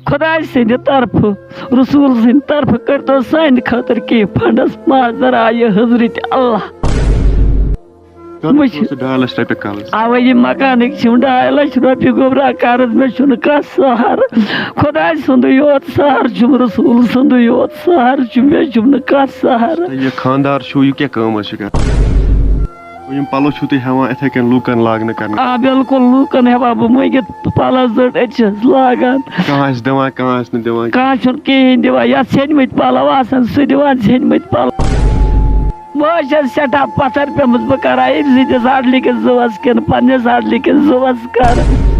خدا سٕنٛدِ طرفہٕ رسول سٕنٛدِ طرفہٕ کٔرۍتو سانہِ خٲطرٕ کینٛہہ فنڈس مازرایہِ حضرت اللہ اوے یہِ مکانٕکۍ چھِم 2.5 لچھ رۄپیہِ گوٚبرا قرض مےٚ چھُنہٕ کانٛہہ سہارٕ خۄداے سُنٛدُے یوت سہارٕ چھُم رسول سُنٛدُے یوت سہارٕ چھُم مےٚ چھُم نہٕ کانٛہہ سہارٕ یہ خاندار چھُو یہِ کیٛاہ کٲم حظ چھِ کران یِم پلو چھُو تُہۍ ہٮ۪وان یِتھے کٔنۍ لوٗکن لاگنہٕ کرنہٕ آ بِلکُل لوٗکن ہٮ۪وان بہٕ مٔنگِتھ پلو زٔٹ أتۍ چھَس لاگان کانٛہہ آسہِ دِوان کانٛہہ آسہِ نہٕ دِوان کانٛہہ چھُنہٕ کِہیٖنۍ دِوان یتھ ژھیٚنمٕتۍ پلو آسان سُہ دِوان ژھیٚنمٕتۍ پلو بہٕ حظ چھَس سٮ۪ٹھاہ پتھر پیٚمٕژ بہٕ کرا أمۍ سٕنٛدِس اڈلہِ کِس زُوس کِنہٕ پننِس اڈلہِ کِس زُوس کرٕ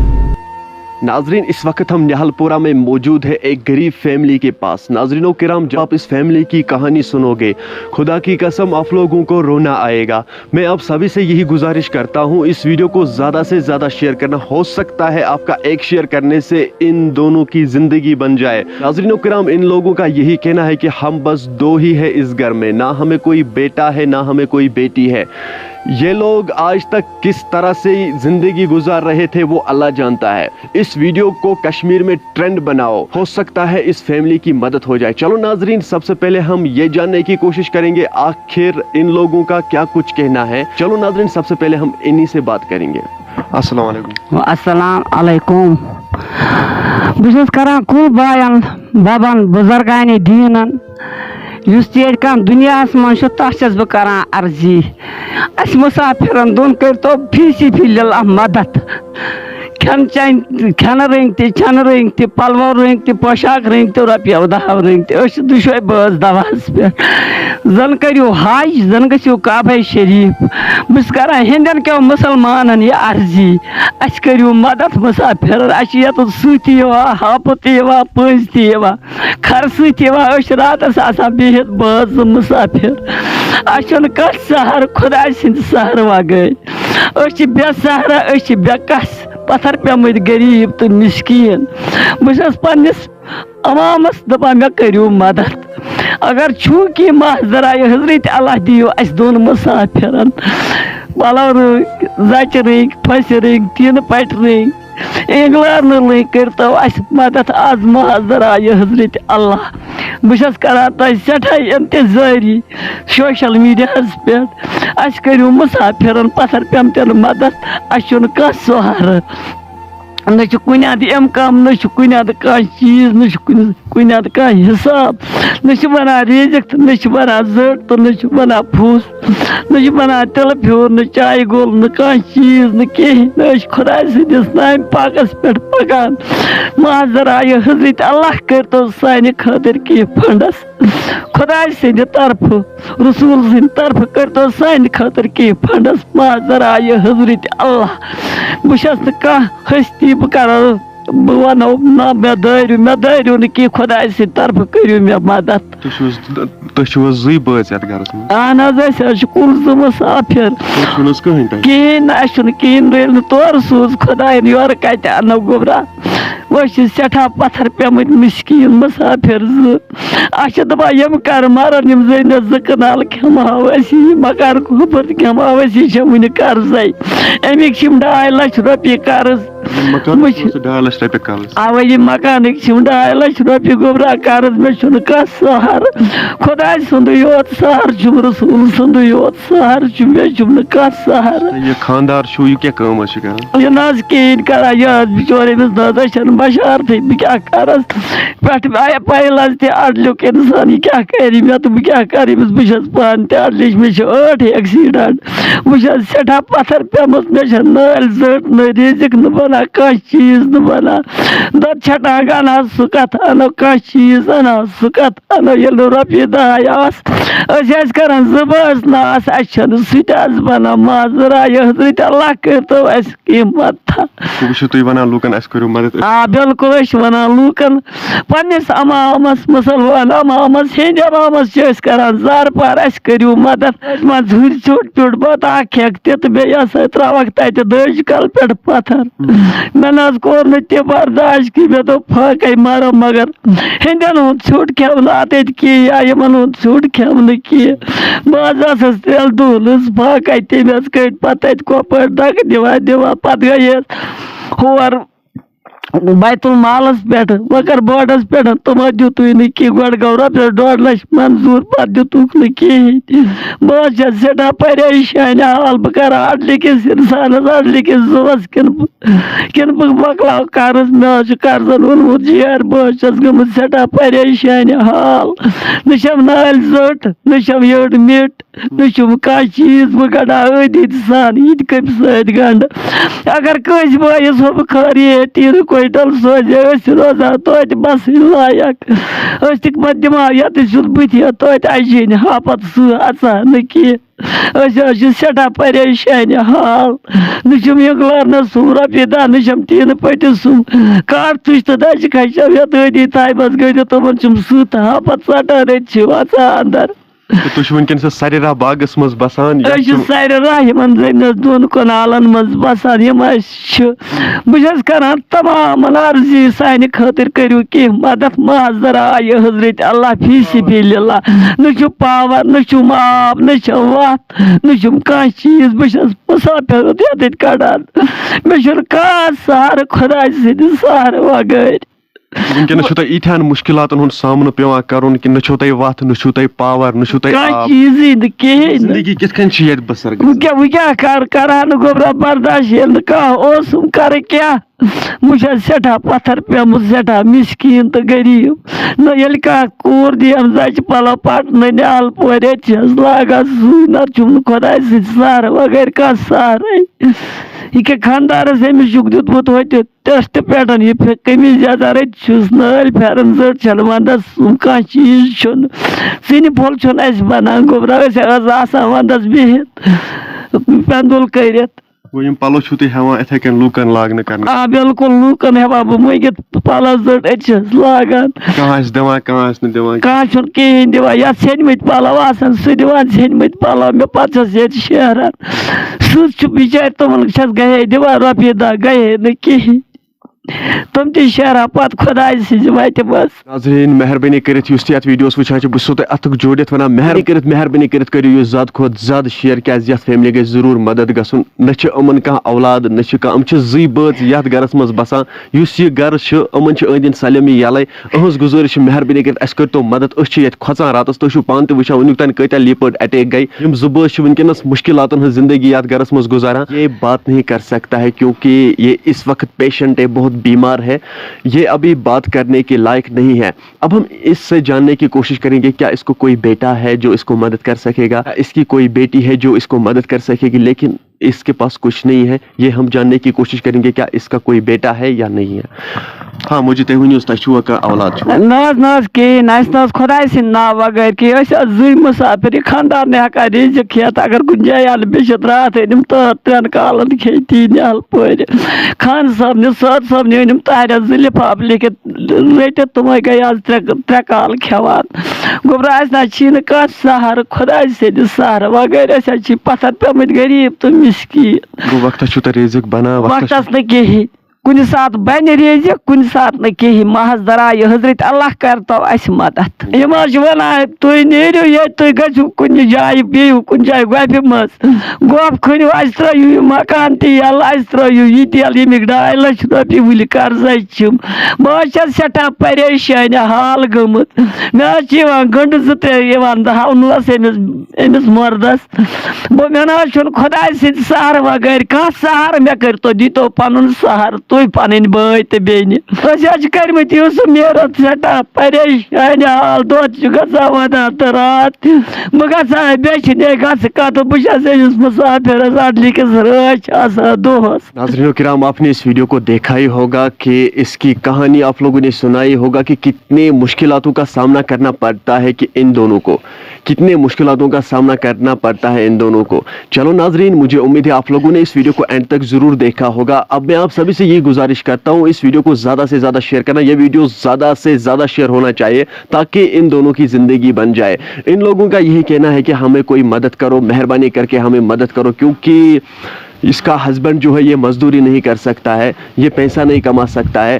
ناظرین اس وقت ہم نہل پورہ میں موجود ہے ایک غریب فیملی کے پاس ناظرین و کرام جب آپ اس فیملی کی کہانی سنو گے خدا کی قسم آپ لوگوں کو رونا آئے گا میں آپ سبھی سے یہی گزارش کرتا ہوں اس ویڈیو کو زیادہ سے زیادہ شیئر کرنا ہو سکتا ہے آپ کا ایک شیئر کرنے سے ان دونوں کی زندگی بن جائے ناظرین و کرام ان لوگوں کا یہی کہنا ہے کہ ہم بس 2 ہی ہے اس گھر میں نہ ہمیں کوئی بیٹا ہے نہ ہمیں کوئی بیٹی ہے یہ لوگ آج تک کس طرح سے زندگی گزار رہے تھے وہ اللہ جانتا ہے اس ویڈیو کو کشمیر میں ٹرینڈ بناؤ ہو سکتا ہے اس فیملی کی مدد ہو جائے چلو ناظرین سب سے پہلے ہم یہ جاننے کی کوشش کریں گے آخر ان لوگوں کا کیا کچھ کہنا ہے چلو ناظرین سب سے پہلے ہم انہی سے بات کریں گے السلام علیکم السلام علیکم بہٕ چھُس کران کُل بایَن ببن بُزرگانہِ دیٖنن یُس تہِ ییٚتہِ کانٛہہ دُنیاہس منٛز چھُ تتھ چھَس بہٕ کران عرضی اَسہِ مُسافِرن دۄن کٔرۍتو فی للہ مدد کھٮ۪ن چٮ۪ن کھٮ۪نہٕ رٔنگۍ تہِ چٮ۪نہٕ رٔنگۍ تہِ پلو رٔنگۍ تہِ پوشاک رٔنگۍ تہِ رۄپیو 10 رٔنگۍ تہِ أسۍ چھِ دُشوے بٲژ دواہس پٮ۪ٹھ زن کٔرِو حج زن گٔژھِو کعبے شریٖف بہٕ چھُس کران ہیٚندٮ۪ن کٮ۪و مُسلمانن یہِ عرضی اَسہِ کٔرِو مدد مُسافِرن اَسہِ چھِ ییٚتٮ۪تھ سُہ تہِ یِوان ہاپہٕ تہِ یِوان پٔنٛزۍ تہِ یِوان خرسہٕ تہِ یِوان أسۍ چھِ راتس آسان بِہِتھ بٲژ زٕ مُسافِر اَسہِ چھُنہٕ کانٛہہ سہارٕ خۄداے سٕنٛدِ سہرٕ وغٲر أسۍ چھِ بے سہرا أسۍ چھِ بے کس پتھر پیٚمٕتۍ غریٖب تہٕ مِسکیٖن بہٕ چھَس پننِس عوامس دپان مےٚ کٔرِو مدد اگر چھُو کینٛہہ مازرایہِ حضرت اللہ دِیِو اَسہِ دۄن مُسافِرن پلو رٔنگۍ زچہِ رٔنگۍ پھٔسہِ رٔنگۍ ٹیٖنہٕ پٹہِ رٔنگۍ اینگلارنہٕ رٔنگۍ کٔرۍتو اَسہِ مدد آز مازرایہِ حضرت اللہ بہٕ چھَس کران تۄہہِ سٮ۪ٹھاہ انتظٲری سوشل میٖڈیاہس پٮ۪ٹھ اَسہِ کٔرِو مُسافِرن پتھر پیٚمتٮ۪ن مدد اَسہِ چھُنہٕ کانٛہہ سہارٕ نہ چھُ کُنہِ اندٕ اِمکام نہ چھُ کُنہِ اندٕ کانٛہہ چیٖز نہ چھُ کُنہِ اندٕ کانٛہہ حِساب نہ چھُ بنان ریٖزِق تہٕ نہ چھُ بنان زٔٹ تہٕ نہ چھُ بنان پھوٚس نہ چھُ بنان تِلہٕ پھیوٗر نہ چایہِ گوٚل نہ کانٛہہ چیٖز نہٕ کِہیٖنۍ نہ أسۍ چھِ خۄداے سٕنٛدِس نامہِ پاکس پٮ۪ٹھ پکان مازرایہِ حضرت اللہ کٔرۍتو سانہِ خٲطرٕ کینٛہہ فنڈس خۄداے سٕنٛدِ طرفہٕ رسول سٕنٛدِ طرفہٕ کٔرۍتو سانہِ خٲطرٕ کینٛہہ فنڈس مازرایہِ حضرت اللہ بہٕ چھَس نہٕ کانٛہہ ہستی بہٕ کرو بہٕ ونو نہ مےٚ دٲرِو نہٕ کینٛہہ خۄداے سٕنٛدِ طرفہٕ کٔرِو مےٚ مدد تُہۍ چھِو حظ 2 بٲژ یتھ گرس منٛز اہن حظ أسۍ حظ چھِ کُل 2 مُسافِر کِہیٖنۍ نہٕ اَسہِ چھُنہٕ کِہیٖنۍ ییٚلہِ نہٕ تورٕ سوٗز خۄداین یورٕ کتہِ انو گوٚبرا أسۍ چھِ سٮ۪ٹھاہ پتھر پیٚمٕتۍ مِسکیٖن مُسافِر 2 اَسہِ چھِ دپان یِم کر مرن یِم زٔنِس 2 کنال کھٮ۪مہاو أسۍ یہِ مکان کھوٗپر تہِ کھٮ۪مہاو أسۍ یہِ چھِ وُنہِ قرضے امیِکۍ چھِم 2.5 لچھ رۄپیہِ قرض اوے یہِ مکانٕکۍ چھِم 2.5 لچھ رۄپیہِ گوٚبرا قرض مےٚ چھُنہٕ کانٛہہ سہارٕ خۄداے سُنٛدُے یوت سہارٕ چھُم رسول سُنٛدُے یوت سہارٕ چھُم مےٚ چھُم نہٕ کانٛہہ سہارٕ یہ خاندار چھُو یہِ کیٛاہ کٲم حظ چھِ کران یہِ نہ حظ کِہیٖنۍ کران یہِ حظ بِچور أمِس نہ حظ چھنہٕ بشارتھٕے بہٕ کیٛاہ کرس پٮ۪ٹھٕ پایل تہِ اڈلیُک انسان یہِ کیٛاہ کرِ مےٚ تہٕ بہٕ کیٛاہ کرٕ أمِس بہٕ چھَس پانہٕ تہِ اڈلِچ مےٚ چھِ 8 ایکسیڈنٹ بہٕ چھَس سٮ۪ٹھاہ پتھر پیٚمٕژ مےٚ چھَنہٕ نٲلۍ زٔٹ نہ ریٖزِق نہٕ بنان کانٛہہ چیٖز نہٕ بنان دۄد چھٹاک انہا سُہ کتھ انو کانٛہہ چیٖز انہا سُہ کتھ انو ییٚلہِ نہٕ رۄپیہِ 10 آسہٕ أسۍ ٲسۍ کران 2 بٲژ نہ آسہٕ اَسہِ چھنہٕ سُہ تہِ حظ بنان مازرایہِ حضرت اللہ کٔرۍتو اَسہِ کینٛہہ مدتھا چھُو تُہۍ ونان لوٗکن اَسہِ کٔرِو مدد آ بِلکُل أسۍ چھِ ونان لوٗکن پننِس عوامس مُسلمان عوامس ہیٚندِ عوامس چھِ أسۍ کران زارپار اَسہِ کٔرِو مدد منٛز ہُرِ ژھیوٚٹ پیوٚٹ بتہٕ اکھ کھٮ۪کھ تہِ تہٕ بیٚیہِ ہسا تراوکھ تتہِ دٔج کل پٮ۪ٹھ پتھر مےٚ نہ حظ کوٚر نہٕ تہِ برداش کینٛہہ مےٚ دوٚپ فاقے مرو مگر ہیٚندٮ۪ن ہُنٛد ژھیوٚٹ کھٮ۪ونہٕ اتٮ۪تھ کینٛہہ یا یِمن ہُنٛد ژھیوٚٹ کھٮ۪ونہٕ کینٛہہ بہٕ حظ ٲسٕس تیٚلہِ دۄہلٕز فاقے تٔمۍ حظ کٔڑۍ پتہٕ تتہِ کۄپٲڑۍ دکہٕ دِوان پتہٕ گٔیس ہور بیتُل مالس پٮ۪ٹھ مگر بورڈس پٮ۪ٹھ تِمو دیُتُے نہٕ کینٛہہ گۄڈٕ گوٚو رۄپیس 1.5 لچھ منظوٗر پتہٕ دیُتُکھ نہٕ کِہیٖنۍ بہٕ حظ چھَس سٮ۪ٹھاہ پریشان حال بہٕ کرٕ اڈلہِ کِس اِنسانس اڈلہِ کِس زُوس کِنہٕ بہٕ مۄکلاو قرض مےٚ حظ چھُ قرضن اوٚنمُت جیر بہٕ حظ چھَس گٔمٕژ سٮ۪ٹھاہ پریشانہِ حال نہ چھَم نالہِ زٔٹ نہ چھَم یٔڈ مِٹ نہ چھُم کانٛہہ چیٖز بہٕ گنٛڈا أدۍ سان یہِ تہِ کٔمۍ سۭتۍ گنٛڈٕ اگر کٲنٛسہِ بٲیِس ہُم خٲری تیٖرٕ کویِنٹل سوزِ أسۍ روزان توتہِ بسٕنۍ لایق أسۍ تہِ پتہٕ دِمہو ییٚتہِ سیوٚد بٕتھِ توتہِ اَجہِ نہٕ ہاپت سُہ اژان نہٕ کینٛہہ أسۍ حظ چھِ سٮ۪ٹھاہ پریشانہِ حال نہ چھُم یِنگلارنس سُم رۄپیہِ دہ نہ چھَم ٹیٖنہٕ پٔٹِس سُم کاٹھ تُج تہٕ دَجہِ کھَچم یَتھ أدی تھایمَس گٔنڈِتھ تِمن چھُم سٕت ہاپت ژٹان أتۍ چھِ وَژان اندر تُہۍ چھِو وٕنکٮ۪نس سرِرا باغس منٛز بسان أسۍ چھِ سارے راہ یِمن زٔمیٖنس 2 کنالن منٛز بسان یِم اَسہِ چھِ بہٕ چھَس کران تمامن عرضی سانہِ خٲطرٕ کٔرِو کینٛہہ مدد محضر آیہِ حضرت اللہ فی سبیل اللہ نہ چھُ پاور نہ چھُم آب نہ چھم وتھ نہ چھُم کانٛہہ چیٖز بہٕ چھَس مُسافِر ییٚتٮ۪تھ کڑان مےٚ چھُنہٕ کانٛہہ سہارٕ خۄداے سٕنٛدِ سہارٕ وغٲر وٕنکٮ۪نس چھُو تۄہہِ ییٖتہن مُشکِلاتن ہُنٛد سامنہٕ پیٚوان کرُن کہِ نہ چھُو تۄہہِ وتھ نہ چھُو تۄہہِ پاور نہ چھُو تۄہہِ کانٛہہ چیٖزٕے نہٕ کِہیٖنۍ زندگی کِتھ کٔنۍ چھِ ییٚتہِ بسر وۄنۍ کیٛاہ کرہا نہٕ گوٚبرا برداش ییٚلہِ نہٕ کانٛہہ اوسُم کرٕ کیٛاہ بہٕ چھَس سٮ۪ٹھاہ پتھر پیٚمٕژ سٮ۪ٹھاہ مِسکیٖن تہٕ غریٖب نہ ییٚلہِ کانٛہہ کوٗر دِیم زچہِ پلو پٹنہٕ نِال پورِ ییٚتہِ چھَس لاگان سُے نتہٕ چھُم نہٕ خۄداے سٕنٛدِ سہارٕ وغٲر کانٛہہ سہارٕے یہِ کیٛاہ خانٛدارس أمِس چھُکھ دیُتمُت ہوٚتہِ ٹیسٹ پٮ۪ٹھ یہِ قمیٖض یزار أتۍ چھُس نٲلۍ پھٮ۪رن زٔٹ چھَنہٕ ونٛدس کانٛہہ چیٖز چھُنہٕ ژِنہِ پھوٚل چھُنہٕ اَسہِ بنان گوٚبرا أسۍ حظ آسان ونٛدس بِہِتھ پٮ۪ندُل کٔرِتھ گوٚو یِم پلو چھِو تُہۍ ہٮ۪وان یِتھے کٔنۍ لوٗکن لاگنہٕ کرنہٕ آ بِلکُل لوٗکن ہٮ۪وان بہٕ مٔنگِتھ پلو زٔٹ أتۍ چھَس لاگان کانٛہہ آسہِ دِوان کانٛہہ آسہِ نہٕ دِوان کانٛہہ چھُنہٕ کِہیٖنۍ دِوان یتھ ژھیٚنمٕتۍ پلو آسان سُہ دِوان ژھیٚنمٕتۍ پلو مےٚ پتہٕ چھَس ییٚتہِ شیران سٕژ چھُ بِچارِ تِمن چھَس گٔیے دِوان رۄپیہِ دہ گٔیے نہٕ کِہیٖنۍ تِم تہِ شیران پتہٕ خۄداے سٕنٛزِ وتہِ منٛز ناظریٖن مہربٲنی کٔرِتھ یُس تہِ یتھ ویٖڈیوس وٕچھان چھُ بہٕ چھُسو تۄہہِ اتھُک جوڑِتھ ونان مہربٲنی کٔرِتھ کٔرِو یہِ زیادٕ کھۄتہٕ زیادٕ شیر کیازِ یتھ فیملی گژھِ ضروٗر مدد گژھُن نہ چھِ یِمن کانٛہہ اولاد نہ چھِ کانٛہہ یِم چھِ 2 بٲژ یتھ گرس منٛز بسان یُس یہِ گرٕ چھُ یِمن چھِ أنٛدۍ أنٛدۍ سٲلِم یَلے أہٕنٛز گُزٲرِش چھِ مہربٲنی کٔرِتھ اَسہِ کٔرۍتو مدد أسۍ چھِ ییٚتہِ کھۄژان راتس تُہۍ چھِو پانہٕ تہِ وٕچھان وٕنیُک تانۍ کۭتیاہ لیپٲڑ اٹیک گٔے یِم 2 بٲژ چھِ وٕنکیٚنس مُشکِلاتن ہٕنٛز زندگی یتھ گرس منٛز گُزاران یہ بات نہیں کر سکتا ہے کیونکہ یہ اس وقت پیشنٹ ہے بہت بیمار ہے یہ ابھی بات کرنے کے لائق نہیں ہے اب ہم اس سے جاننے کی کوشش کریں گے کیا اس کو کوئی بیٹا ہے جو اس کو مدد کر سکے گا اس کی کوئی بیٹی ہے جو اس کو مدد کر سکے گی لیکن اس کے پاس کچھ نہیں ہے یہ ہم جاننے کی کوشش کریں گے کیا اس کا کوئی بیٹا ہے یا نہیں ہے ہاں مجھے تُہۍ ؤنِو تۄہہِ چھُوا کانٛہہ اولاد چھُوا نہ حظ نہ حظ کِہیٖنۍ اَسہِ نہ حظ خۄداے سٕنٛدِ ناو وغٲر کِہیٖنۍ أسۍ حظ 2 مُسافِر یہِ خانٛدار نہٕ ہٮ۪کان رِزِق کھٮ۪تھ اگر کُنہِ جایہِ اَلہٕ بِشِتھ راتھ أنِم 3 کالن کھیٚتی نِہل پورِ خان صٲبنہِ سٲد صٲبنہِ أنِم تارٮ۪س 2 لِفاف لیکھِتھ رٔٹِتھ تِمے گٔے آز 3 کال کھٮ۪وان گوٚبرا اَسہِ نہ حظ چھی نہٕ کانٛہہ سہارٕ خۄداے سٕنٛدِ سہارٕ وغٲر أسۍ حظ چھِ پتھر پیٚمٕتۍ غریٖب تہٕ مِسکیٖن گوٚو وقتس چھُو تۄہہِ رِزِق بنان وقتس نہٕ کِہیٖنۍ کُنہِ ساتہٕ بنہِ رِزِق کُنہِ ساتہٕ نہٕ کِہیٖنۍ محض درایہِ حضرت اللہ کرتو اَسہِ مدد یِم حظ چھِ وَنان تُہۍ نیٖرِو ییٚتہِ تُہۍ گٔژھِو کُنہِ جایہِ بِہِو کُنہِ جایہِ گۄپھِ منٛز گۄپھ کھٔنِو اَسہِ ترٲیِو یہِ مکان تہِ یَلہٕ اَسہِ ترٲیِو یہِ تہِ یَلہٕ ییٚمِکۍ 2.5 لچھ رۄپیہِ ؤلہِ قرضے چھِم بہٕ حظ چھَس سٮ۪ٹھاہ پریشانہِ حال گٔمٕژ مےٚ حظ چھِ یِوان گنٛڈٕ 2-3 یِوان ہاونَس أمِس مردس مےٚ نہ حظ چھُنہٕ خۄداے سٕنٛدِ سہارٕ وغٲر کانٛہہ سہارٕ مےٚ کٔرۍتو دیٖتو پنُن سہارٕ تُہۍ پنٕنۍ بٲے تہٕ بیٚنہِ أسۍ حظ چھِ کٔرۍمٕتۍ یوٗسُف میٖرت سٮ۪ٹھاہ پریشانہِ حال دۄد چھُ گژھان ونان تہٕ راتھ تہِ بہٕ گژھان بیٚچھِنہِ گژھٕ کتہٕ بہٕ چھَس أمِس مُسافِرس اڈلہِ کِس رٲچھ آسان دۄہس ناظرین کرام آپ نے اس ویڈیو کو دیکھا ہی ہوگا کہ اس کی کہانی آپ لوگوں نے سنائی ہوگا کہ کتنے مشکلاتوں کا سامنا کرنا پڑتا ہے کہ ان دونوں کو کتنے مشکلاتوں کا سامنا کرنا پڑتا ہے ان دونوں کو چلو ناظرین مجھے امید ہے آپ لوگوں نے اس ویڈیو کو اینڈ تک ضرور دیکھا ہوگا اب میں آپ سبھی سے یہ گزارش کرتا ہوں اس ویڈیو کو زیادہ سے زیادہ شیئر کرنا یہ ویڈیو زیادہ سے زیادہ شیئر ہونا چاہیے تاکہ ان دونوں کی زندگی بن جائے ان لوگوں کا یہی کہنا ہے کہ ہمیں کوئی مدد کرو مہربانی کر کے ہمیں مدد کرو کیونکہ اس کا ہسبینڈ جو ہے یہ مزدوری نہیں کر سکتا ہے یہ پیسہ نہیں کما سکتا ہے